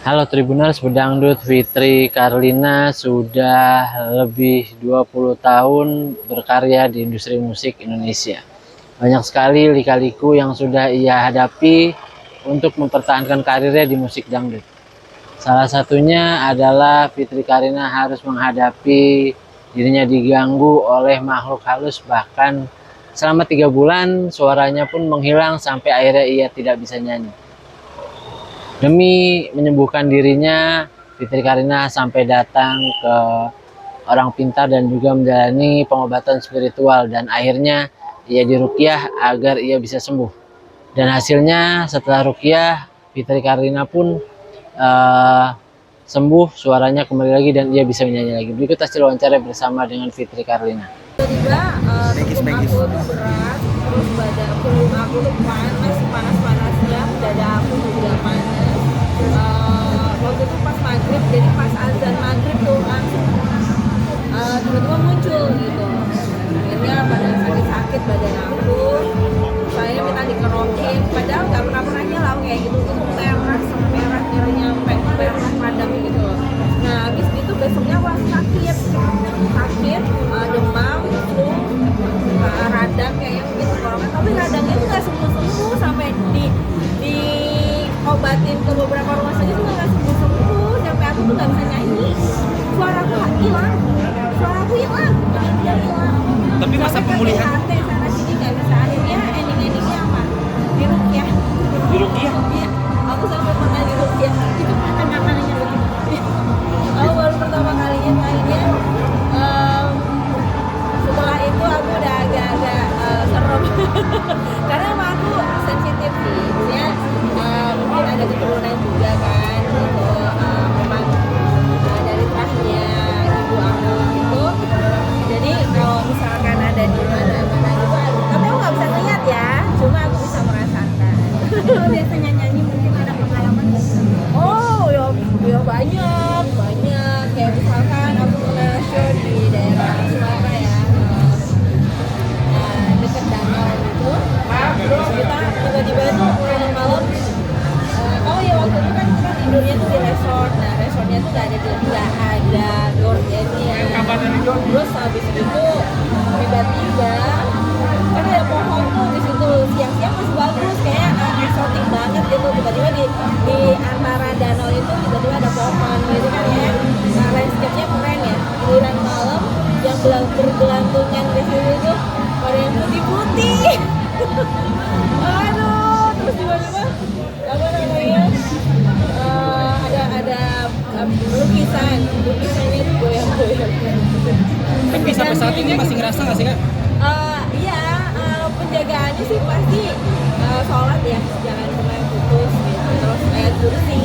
Halo Tribuners, Bedangdut Fitri Karlina sudah lebih 20 tahun berkarya di industri musik Indonesia. Banyak sekali lika-liku yang sudah ia hadapi untuk mempertahankan karirnya di musik dangdut. Salah satunya adalah Fitri Karlina harus menghadapi dirinya diganggu oleh makhluk halus, bahkan selama 3 bulan suaranya pun menghilang sampai akhirnya ia tidak bisa nyanyi. Demi menyembuhkan dirinya, Fitri Karlina sampai datang ke orang pintar dan juga menjalani pengobatan spiritual, dan akhirnya ia diruqyah agar ia bisa sembuh. Dan hasilnya setelah ruqyah, Fitri Karlina pun sembuh, suaranya kembali lagi dan ia bisa menyanyi lagi. Berikut hasil wawancara bersama dengan Fitri Karlina. Tiba-tiba tubuh aku tuh berat, terus badan punggung aku tuh panas-panasnya, dada aku juga panas. Waktu itu pas maghrib, jadi pas azan maghrib tuh langsung tiba-tiba muncul gitu. Akhirnya pada sakit-sakit badan aku, saya minta dikerokin, padahal nggak pernah nyelau kayak gitu, itu merah semerah nyampe merah padam gitu. Nah habis itu besoknya aku sakit, demam, flu, radang kayak gitu kan, tapi radangnya itu nggak sembuh sampai di obatin ke beberapa rumah sakit itu nggak sembuh sampai aku tuh nggak bisa nyanyi, suaraku hilang. Tapi masa pemulihan sana sini nggak bisa, akhirnya endingnya apa? Diruqyah. Iya, aku sampai pernah diruqyah. Itu kapan-kapannya begitu. Aku baru pertama kalinya mainnya. Setelah itu aku udah agak-agak serem karena emang aku sensitif sih, ya mungkin ada keturunan juga kan gitu. Memang dari terahnya ibu aku gitu, jadi kalau misalkan ada di mana-mana gitu, tapi aku nggak bisa lihat ya, cuma aku bisa merasakan. Kalau biasanya nyanyi mungkin ada pengalaman. Oh ya banyak kayak misalkan aku pernah show di daerah Sumatera ya, dekat danau gitu. Terus kita tiba-tiba itu malam-malam, oh ya waktu itu kan kita tidurnya tuh di resort. Nah resortnya tuh nggak ada gordennya. Terus habis itu tiba-tiba kan ada pohon tuh di situ, siang-siang masih bagus, kayak eksotik banget gitu. Tiba-tiba di antara danau itu tiba-tiba ada pohon gitu kan ya. Nah landscape-nya keren ya. Giliran malam yang bergelantungan di situ tuh ada yang putih-putih. Aduh, terus tiba-tiba apa namanya? Ada lukisannya itu goyang-goyang. tapi sampai saat ini masih ngerasa nggak sih Kak? Iya, penjagaannya sih pasti sholat ya, jangan pernah putus gitu. Terus ayat kursi,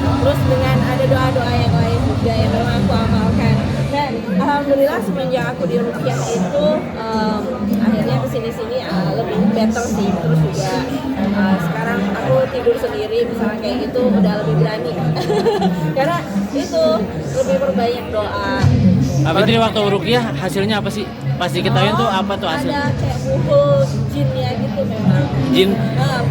terus dengan ada doa-doa yang lain juga yang memang aku amalkan. Dan alhamdulillah semenjak aku di ruqyah itu akhirnya kesini-sini lebih better sih. Terus juga sekarang aku tidur sendiri misalnya kayak gitu udah lebih berani karena itu lebih perbanyak doa. Fitri, waktu ruqyah hasilnya apa sih? Pas diketahui tuh apa tuh hasilnya? Ada kayak pukul jinnya gitu memang. Jin?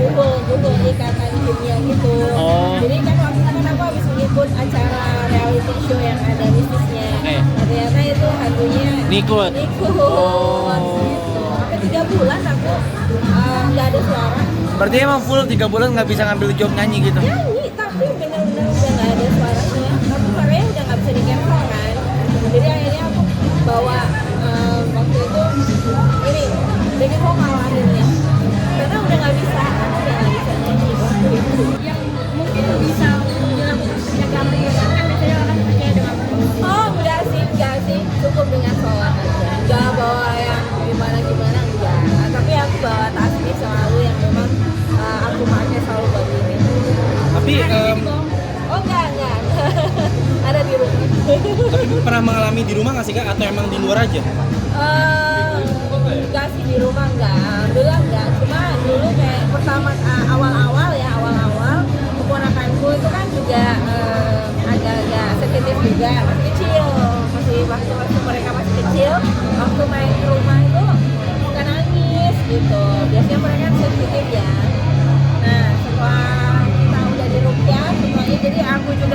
Pukul ikatan jinnya gitu. Oh. Jadi kan waktu itu kan aku habis mengikut acara reality show yang ada mistisnya. Nah, ternyata itu hantunya Nikut. Oh. Gitu. Sampai 3 bulan aku nggak ada suara. Berarti emang full 3 bulan nggak bisa ngambil job nyanyi gitu? Nyanyi tapi benar-benar udah nggak ada suaranya. Tapi suaranya udah nggak bisa di-cancel kan. Jadi akhirnya aku bawa waktu itu ini backing vokal akhirnya, karena udah nggak bisa nyanyi waktu itu. Yang mungkin bisa dilakukan penjagaan kan biasanya orang percaya dengan enggak sih, cukup dengan sholat aja, nggak bawa yang gimana enggak. Tapi aku bawa tasbih selalu yang memang aku pakai selalu buat ini. Tapi Oh enggak ada di rumah. tapi pernah mengalami di rumah nggak sih Kak? Atau emang di luar aja? Enggak sih, di rumah enggak, alhamdulillah enggak. Cuma dulu kayak pertama awal-awal keponakanku itu kan juga agak-agak sensitif juga, masih kecil, waktu mereka masih kecil, waktu main ke rumah itu bukan nangis gitu, biasanya mereka sensitif ya. Nah setelah kita udah di ruqyah semuanya, jadi aku juga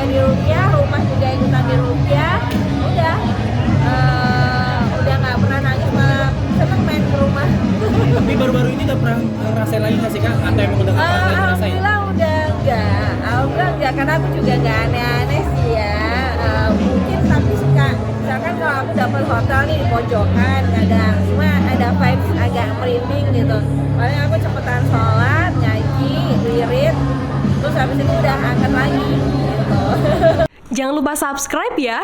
baru-baru ini udah pernah ngerasain lagi nggak sih Kak? Atau emang udah nggak pernah lagi ngerasain? Alhamdulillah udah enggak. Alhamdulillah enggak, karena aku juga nggak aneh-aneh sih ya. Mungkin tapi suka, misalkan kalau aku dapat hotel nih di pojokan, kadang cuma ada vibes agak merinding gitu. Paling aku cepetan sholat, ngaji, wirid, terus habis itu udah angkat lagi gitu. Jangan lupa subscribe ya.